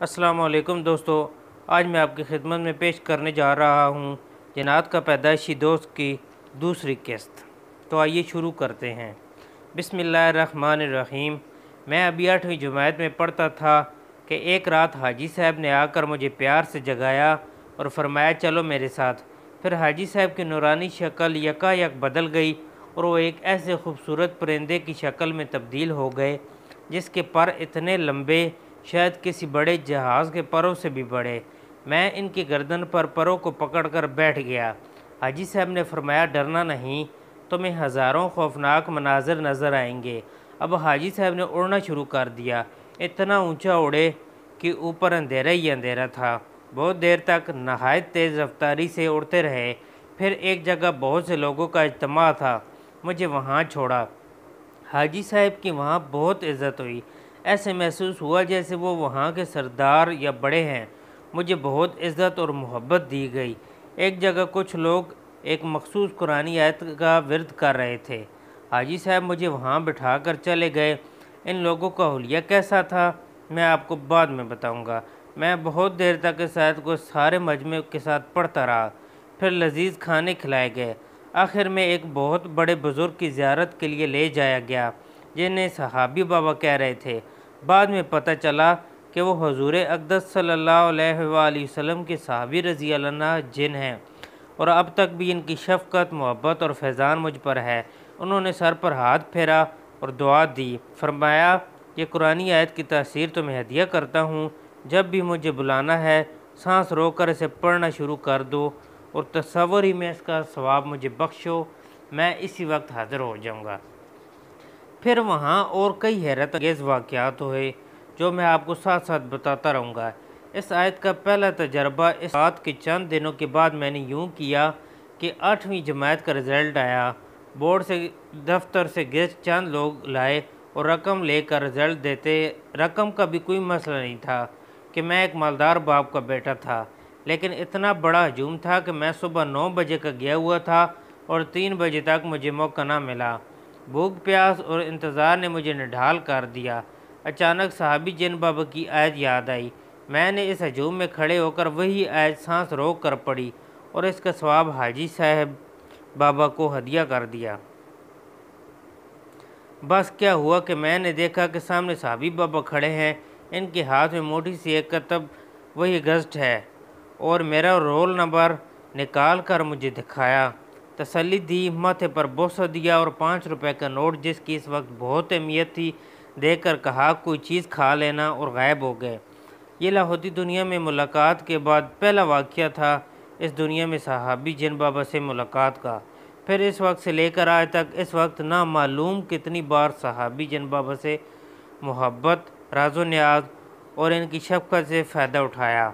السلام علیکم دوستو، آج میں آپ کی خدمت میں پیش کرنے جا رہا ہوں جنات کا پیدائشی دوست کی دوسری قسط۔ تو آئیے شروع کرتے ہیں۔ بسم اللہ الرحمن الرحیم۔ میں ابھی 8ویں جماعت میں پڑھتا تھا کہ ایک رات حاجی صاحب نے آ کر مجھے پیار سے جگایا اور فرمایا چلو میرے ساتھ۔ پھر حاجی صاحب کی نورانی شکل یکایک بدل گئی اور وہ ایک ایسے خوبصورت پرندے کی شکل میں تبدیل ہو گئے جس کے پر اتنے لمبے، شاید کسی بڑے جہاز کے پروں سے بھی بڑے۔ میں ان کی گردن پر پروں کو پکڑ کر بیٹھ گیا۔ حاجی صاحب نے فرمایا ڈرنا نہیں، تمہیں ہزاروں خوفناک مناظر نظر آئیں گے۔ اب حاجی صاحب نے اڑنا شروع کر دیا۔ اتنا اونچا اڑے کہ اوپر اندھیرا ہی اندھیرا تھا۔ بہت دیر تک نہایت تیز رفتاری سے اڑتے رہے۔ پھر ایک جگہ بہت سے لوگوں کا اجتماع تھا، مجھے وہاں چھوڑا۔ حاجی صاحب کی وہاں بہت عزت ہوئی، ایسے محسوس ہوا جیسے وہ وہاں کے سردار یا بڑے ہیں۔ مجھے بہت عزت اور محبت دی گئی۔ ایک جگہ کچھ لوگ ایک مخصوص قرآنی آیت کا ورد کر رہے تھے۔ حاجی صاحب مجھے وہاں بٹھا کر چلے گئے۔ ان لوگوں کا حلیہ کیسا تھا میں آپ کو بعد میں بتاؤں گا۔ میں بہت دیر تک اس آیت کو سارے مجمع کے ساتھ پڑھتا رہا۔ پھر لذیذ کھانے کھلائے گئے۔ آخر میں ایک بہت بڑے بزرگ کی زیارت کے لیے لے جایا گیا جنہیں صحابی بابا کہہ رہے تھے۔ بعد میں پتہ چلا کہ وہ حضور اقدس صلی اللہ علیہ وآلہ وسلم کے صحابی رضی اللہ عنہ جن ہیں، اور اب تک بھی ان کی شفقت، محبت اور فیضان مجھ پر ہے۔ انہوں نے سر پر ہاتھ پھیرا اور دعا دی۔ فرمایا یہ قرآنی آیت کی تاثیر تمہیں ہدیہ کرتا ہوں، جب بھی مجھے بلانا ہے سانس روک کر اسے پڑھنا شروع کر دو اور تصور ہی میں اس کا ثواب مجھے بخشو، میں اسی وقت حاضر ہو جاؤں گا۔ پھر وہاں اور کئی حیرت انگیز واقعات ہوئے جو میں آپ کو ساتھ ساتھ بتاتا رہوں گا۔ اس آیت کا پہلا تجربہ اس بات کے چند دنوں کے بعد میں نے یوں کیا کہ 8ویں جماعت کا رزلٹ آیا۔ بورڈ سے دفتر سے گیسٹ چند لوگ لائے اور رقم لے کر رزلٹ دیتے۔ رقم کا بھی کوئی مسئلہ نہیں تھا کہ میں ایک مالدار باپ کا بیٹا تھا، لیکن اتنا بڑا ہجوم تھا کہ میں صبح 9 بجے کا گیا ہوا تھا اور 3 بجے تک مجھے موقع نہ ملا۔ بھوک پیاس اور انتظار نے مجھے نڈھال کر دیا۔ اچانک صحابی جن بابا کی آیت یاد آئی۔ میں نے اس ہجوم میں کھڑے ہو کر وہی آیت سانس روک کر پڑھی اور اس کا ثواب حاجی صاحب بابا کو ہدیہ کر دیا۔ بس کیا ہوا کہ میں نے دیکھا کہ سامنے صحابی بابا کھڑے ہیں، ان کے ہاتھ میں موٹی سی ایک کتب وہی گزٹ ہے اور میرا رول نمبر نکال کر مجھے دکھایا، تسلی دی، ماتھے پر بوسہ دیا اور 5 روپے کا نوٹ جس کی اس وقت بہت اہمیت تھی دے کر کہا کوئی چیز کھا لینا، اور غائب ہو گئے۔ یہ لاہوتی دنیا میں ملاقات کے بعد پہلا واقعہ تھا اس دنیا میں صحابی جن بابا سے ملاقات کا۔ پھر اس وقت سے لے کر آج تک اس وقت نامعلوم کتنی بار صحابی جن بابا سے محبت، راز و نیاز اور ان کی شفقت سے فائدہ اٹھایا۔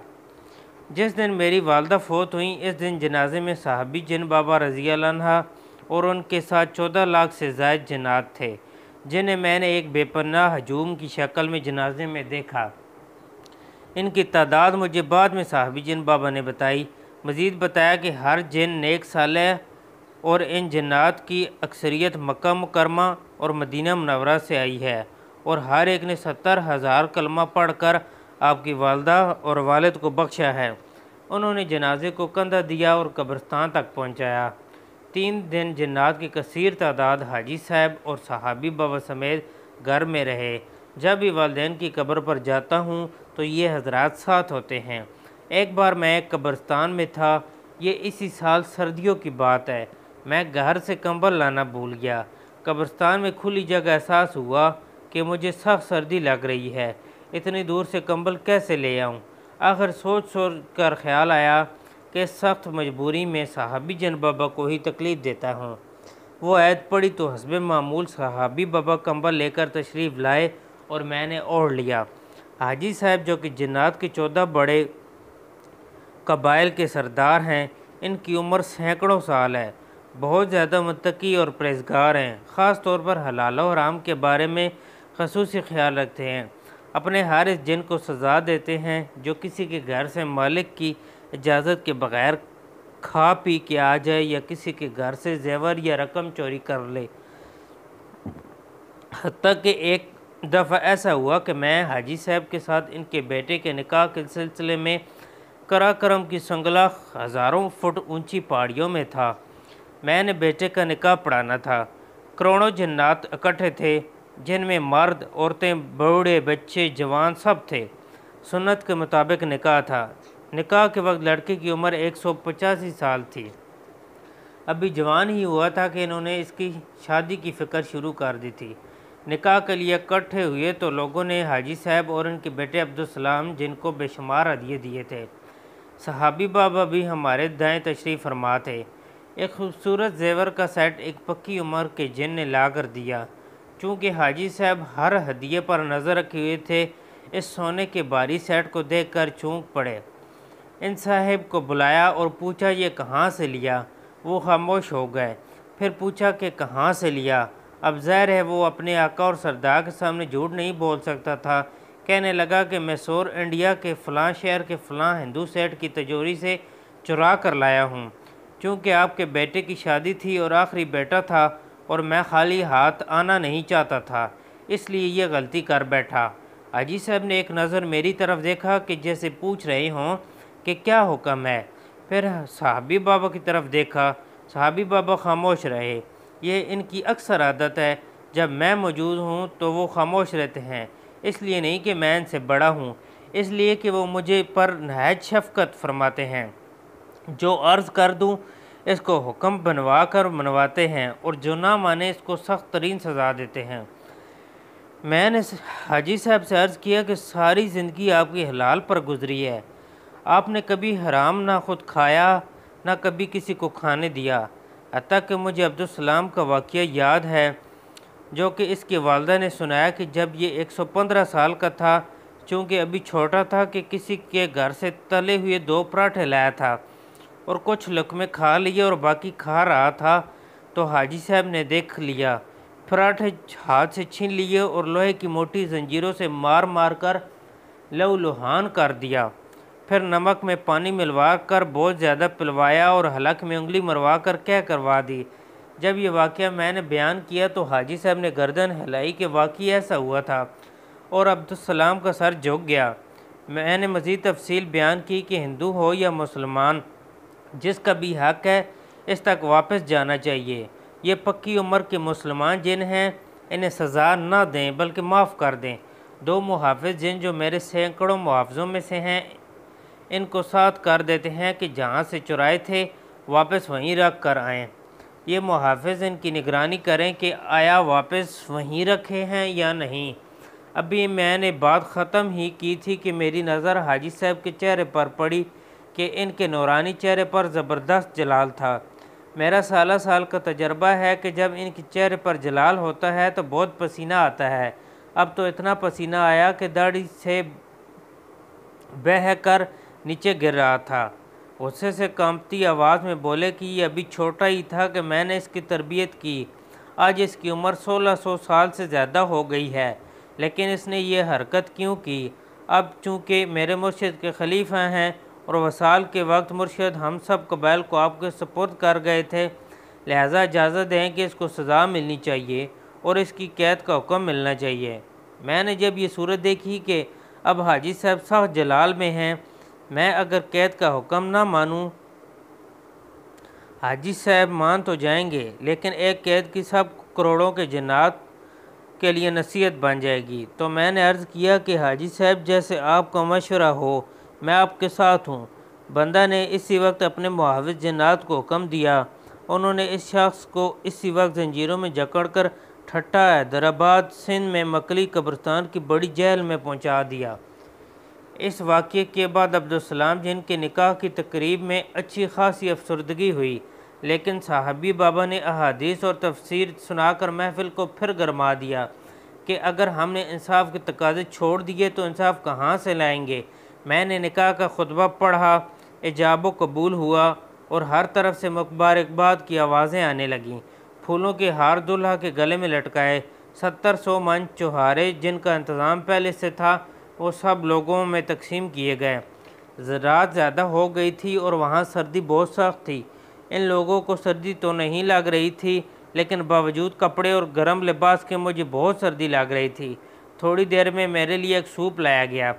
جس دن میری والدہ فوت ہوئیں اس دن جنازے میں صحابی جن بابا رضی اللہ عنہ اور ان کے ساتھ 14 لاکھ سے زائد جنات تھے جنہیں میں نے ایک بے پناہ ہجوم کی شکل میں جنازے میں دیکھا۔ ان کی تعداد مجھے بعد میں صحابی جن بابا نے بتائی۔ مزید بتایا کہ ہر جن نیک صالح اور ان جنات کی اکثریت مکہ مکرمہ اور مدینہ منورہ سے آئی ہے اور ہر ایک نے 70,000 کلمہ پڑھ کر آپ کی والدہ اور والد کو بخشا ہے۔ انہوں نے جنازے کو کندھا دیا اور قبرستان تک پہنچایا۔ 3 دن جنات کی کثیر تعداد حاجی صاحب اور صحابی بابا سمیت گھر میں رہے۔ جب بھی والدین کی قبر پر جاتا ہوں تو یہ حضرات ساتھ ہوتے ہیں۔ ایک بار میں ایک قبرستان میں تھا، یہ اسی سال سردیوں کی بات ہے۔ میں گھر سے کمبل لانا بھول گیا۔ قبرستان میں کھلی جگہ احساس ہوا کہ مجھے سخت سردی لگ رہی ہے، اتنی دور سے کمبل کیسے لے آؤں؟ آخر سوچ کر خیال آیا کہ سخت مجبوری میں صحابی جن بابا کو ہی تکلیف دیتا ہوں۔ وہ آیت پڑھی تو حسب معمول صحابی بابا کمبل لے کر تشریف لائے اور میں نے اوڑھ لیا۔ حاجی صاحب جو کہ جنات کے 14 بڑے قبائل کے سردار ہیں، ان کی عمر سینکڑوں سال ہے، بہت زیادہ متقی اور پرہیزگار ہیں، خاص طور پر حلال و حرام کے بارے میں خصوصی خیال رکھتے ہیں، اپنے ہر اس جن کو سزا دیتے ہیں جو کسی کے گھر سے مالک کی اجازت کے بغیر کھا پی کے آ جائے یا کسی کے گھر سے زیور یا رقم چوری کر لے۔ حتیٰ کہ ایک دفعہ ایسا ہوا کہ میں حاجی صاحب کے ساتھ ان کے بیٹے کے نکاح کے سلسلے میں قراقرم کی سنگلا ہزاروں فٹ اونچی پہاڑیوں میں تھا۔ میں نے بیٹے کا نکاح پڑھانا تھا۔ کروڑوں جنات اکٹھے تھے، جن میں مرد، عورتیں، بوڑھے، بچے، جوان سب تھے۔ سنت کے مطابق نکاح تھا۔ نکاح کے وقت لڑکے کی عمر 185 سال تھی۔ ابھی جوان ہی ہوا تھا کہ انہوں نے اس کی شادی کی فکر شروع کر دی تھی۔ نکاح کے لیے اکٹھے ہوئے تو لوگوں نے حاجی صاحب اور ان کے بیٹے عبدالسلام، جن کو بے شمار ہدیے دیے تھے۔ صحابی بابا بھی ہمارے دائیں تشریف فرما تھے۔ ایک خوبصورت زیور کا سیٹ ایک پکی عمر کے جن نے لا کر دیا۔ چونکہ حاجی صاحب ہر ہدیے پر نظر رکھے ہوئے تھے، اس سونے کے بھاری سیٹ کو دیکھ کر چونک پڑے۔ ان صاحب کو بلایا اور پوچھا یہ کہاں سے لیا؟ وہ خاموش ہو گئے۔ پھر پوچھا کہ کہاں سے لیا؟ اب ظاہر ہے وہ اپنے آقا اور سردار کے سامنے جھوٹ نہیں بول سکتا تھا۔ کہنے لگا کہ میسور انڈیا کے فلاں شہر کے فلاں ہندو سیٹ کی تجوری سے چرا کر لایا ہوں۔ چونکہ آپ کے بیٹے کی شادی تھی اور آخری بیٹا تھا اور میں خالی ہاتھ آنا نہیں چاہتا تھا، اس لیے یہ غلطی کر بیٹھا۔ حاجی صاحب نے ایک نظر میری طرف دیکھا کہ جیسے پوچھ رہے ہوں کہ کیا حکم ہے، پھر صحابی بابا کی طرف دیکھا۔ صحابی بابا خاموش رہے۔ یہ ان کی اکثر عادت ہے، جب میں موجود ہوں تو وہ خاموش رہتے ہیں۔ اس لیے نہیں کہ میں ان سے بڑا ہوں، اس لیے کہ وہ مجھے پر نہایت شفقت فرماتے ہیں۔ جو عرض کر دوں اس کو حکم بنوا کر منواتے ہیں، اور جو نہ مانے اس کو سخت ترین سزا دیتے ہیں۔ میں نے حاجی صاحب سے عرض کیا کہ ساری زندگی آپ کی حلال پر گزری ہے، آپ نے کبھی حرام نہ خود کھایا نہ کبھی کسی کو کھانے دیا۔ حتیٰ کہ مجھے عبدالسلام کا واقعہ یاد ہے، جو کہ اس کی والدہ نے سنایا کہ جب یہ 115 سال کا تھا، چونکہ ابھی چھوٹا تھا، کہ کسی کے گھر سے تلے ہوئے 2 پراٹھے لایا تھا اور کچھ لقمے کھا لیے اور باقی کھا رہا تھا تو حاجی صاحب نے دیکھ لیا، پراٹھے ہاتھ سے چھین لیے اور لوہے کی موٹی زنجیروں سے مار مار کر لہو لہان کر دیا۔ پھر نمک میں پانی ملوا کر بہت زیادہ پلوایا اور حلق میں انگلی مروا کر کہہ کروا دی۔ جب یہ واقعہ میں نے بیان کیا تو حاجی صاحب نے گردن ہلائی کہ واقعی ایسا ہوا تھا، اور عبدالسلام کا سر جھک گیا۔ میں نے مزید تفصیل بیان کی کہ ہندو ہو یا مسلمان، جس کا بھی حق ہے اس تک واپس جانا چاہیے۔ یہ پکی عمر کے مسلمان جن ہیں، انہیں سزا نہ دیں بلکہ معاف کر دیں۔ 2 محافظ جن جو میرے سینکڑوں محافظوں میں سے ہیں، ان کو ساتھ کر دیتے ہیں کہ جہاں سے چرائے تھے واپس وہیں رکھ کر آئیں۔ یہ محافظ ان کی نگرانی کریں کہ آیا واپس وہیں رکھے ہیں یا نہیں۔ ابھی میں نے بات ختم ہی کی تھی کہ میری نظر حاجی صاحب کے چہرے پر پڑی کہ ان کے نورانی چہرے پر زبردست جلال تھا۔ میرا سالہ سال کا تجربہ ہے کہ جب ان کے چہرے پر جلال ہوتا ہے تو بہت پسینہ آتا ہے۔ اب تو اتنا پسینہ آیا کہ داڑھی سے بہہ کر نیچے گر رہا تھا۔ غصے سے کانپتی آواز میں بولے کہ یہ ابھی چھوٹا ہی تھا کہ میں نے اس کی تربیت کی، آج اس کی عمر 1600 سال سے زیادہ ہو گئی ہے، لیکن اس نے یہ حرکت کیوں کی؟ اب چونکہ میرے مرشد کے خلیفہ ہیں اور وصال کے وقت مرشد ہم سب قبائل کو آپ کے سپرد کر گئے تھے، لہٰذا اجازت دیں کہ اس کو سزا ملنی چاہیے اور اس کی قید کا حکم ملنا چاہیے۔ میں نے جب یہ صورت دیکھی کہ اب حاجی صاحب سخت جلال میں ہیں، میں اگر قید کا حکم نہ مانوں، حاجی صاحب مان تو جائیں گے، لیکن ایک قید کی سب کروڑوں کے جنات کے لیے نصیحت بن جائے گی، تو میں نے عرض کیا کہ حاجی صاحب جیسے آپ کا مشورہ ہو، میں آپ کے ساتھ ہوں۔ بندہ نے اسی وقت اپنے محافظ جنات کو حکم دیا، انہوں نے اس شخص کو اسی وقت زنجیروں میں جکڑ کر ٹھٹا حیدرآباد سندھ میں مکلی قبرستان کی بڑی جیل میں پہنچا دیا۔ اس واقعے کے بعد عبدالسلام جن کے نکاح کی تقریب میں اچھی خاصی افسردگی ہوئی، لیکن صحابی بابا نے احادیث اور تفسیر سنا کر محفل کو پھر گرما دیا کہ اگر ہم نے انصاف کے تقاضے چھوڑ دیے تو انصاف کہاں سے لائیں گے۔ میں نے نکاح کا خطبہ پڑھا، ایجاب و قبول ہوا اور ہر طرف سے مبارکباد کی آوازیں آنے لگیں۔ پھولوں کے ہار دلہا کے گلے میں لٹکائے، 700 من چوہارے جن کا انتظام پہلے سے تھا وہ سب لوگوں میں تقسیم کیے گئے۔ رات زیادہ ہو گئی تھی اور وہاں سردی بہت سخت تھی۔ ان لوگوں کو سردی تو نہیں لگ رہی تھی، لیکن باوجود کپڑے اور گرم لباس کے مجھے بہت سردی لگ رہی تھی۔ تھوڑی دیر میں میرے لیے ایک سوپ لایا گیا۔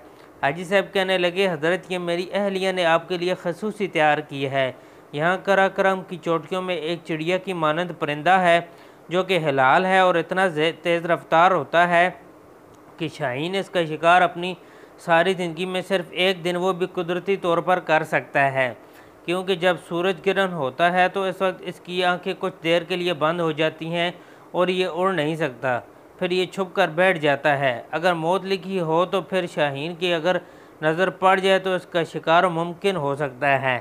حاجی صاحب کہنے لگے، حضرت یہ میری اہلیہ نے آپ کے لیے خصوصی تیار کی ہے۔ یہاں قراقرم کی چوٹیوں میں ایک چڑیا کی مانند پرندہ ہے جو کہ حلال ہے اور اتنا تیز رفتار ہوتا ہے کہ شاہین اس کا شکار اپنی ساری زندگی میں صرف ایک دن وہ بھی قدرتی طور پر کر سکتا ہے، کیونکہ جب سورج گرہن ہوتا ہے تو اس وقت اس کی آنکھیں کچھ دیر کے لیے بند ہو جاتی ہیں اور یہ اڑ نہیں سکتا، پھر یہ چھپ کر بیٹھ جاتا ہے۔ اگر موت لکھی ہو تو پھر شاہین کی اگر نظر پڑ جائے تو اس کا شکار ممکن ہو سکتا ہے۔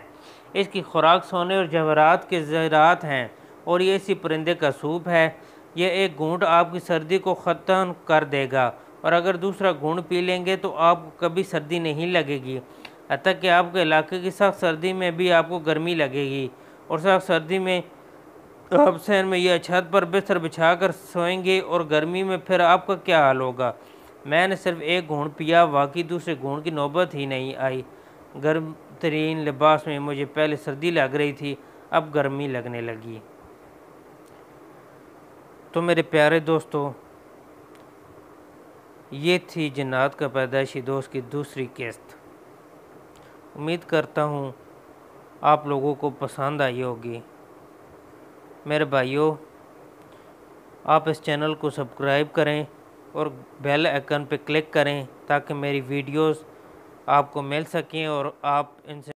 اس کی خوراک سونے اور جواہرات کے زیورات ہیں اور یہ اسی پرندے کا سوپ ہے۔ یہ ایک گھونٹ آپ کی سردی کو ختم کر دے گا اور اگر دوسرا گھونٹ پی لیں گے تو آپ کو کبھی سردی نہیں لگے گی، حتیٰ کہ آپ کے علاقے کی سخت سردی میں بھی آپ کو گرمی لگے گی، اور سخت سردی میں آپ صحن میں یا چھت پر بستر بچھا کر سوئیں گے اور گرمی میں پھر آپ کا کیا حال ہوگا۔ میں نے صرف ایک گھونٹ پیا، واقعی دوسرے گھونٹ کی نوبت ہی نہیں آئی۔ گرم ترین لباس میں مجھے پہلے سردی لگ رہی تھی، اب گرمی لگنے لگی۔ تو میرے پیارے دوستو، یہ تھی جنات کا پیدائشی دوست کی دوسری قسط۔ امید کرتا ہوں آپ لوگوں کو پسند آئی ہوگی۔ میرے بھائیوں، آپ اس چینل کو سبسکرائب کریں اور بیل آئیکن پہ کلک کریں تاکہ میری ویڈیوز آپ کو مل سکیں اور آپ ان سے